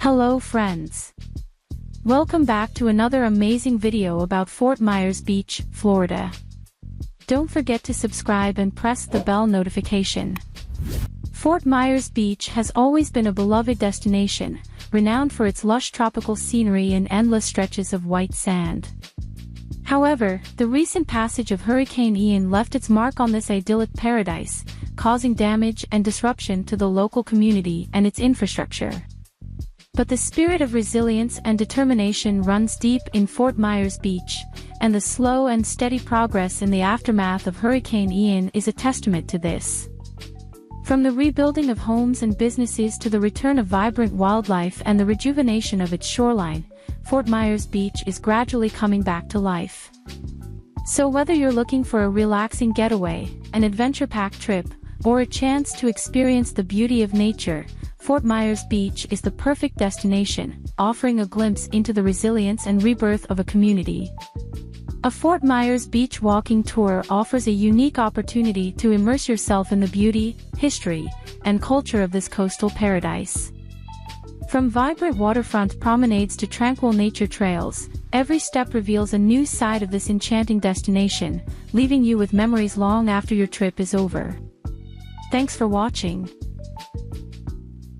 Hello friends. Welcome back to another amazing video about Fort Myers Beach, Florida. Don't forget to subscribe and press the bell notification. Fort Myers Beach has always been a beloved destination, renowned for its lush tropical scenery and endless stretches of white sand. However, the recent passage of Hurricane Ian left its mark on this idyllic paradise, causing damage and disruption to the local community and its infrastructure. But the spirit of resilience and determination runs deep in Fort Myers Beach, and the slow and steady progress in the aftermath of Hurricane Ian is a testament to this. From the rebuilding of homes and businesses to the return of vibrant wildlife and the rejuvenation of its shoreline, Fort Myers Beach is gradually coming back to life. So whether you're looking for a relaxing getaway, an adventure-packed trip, or a chance to experience the beauty of nature, Fort Myers Beach is the perfect destination, offering a glimpse into the resilience and rebirth of a community. A Fort Myers Beach walking tour offers a unique opportunity to immerse yourself in the beauty, history, and culture of this coastal paradise. From vibrant waterfront promenades to tranquil nature trails, every step reveals a new side of this enchanting destination, leaving you with memories long after your trip is over. Thanks for watching.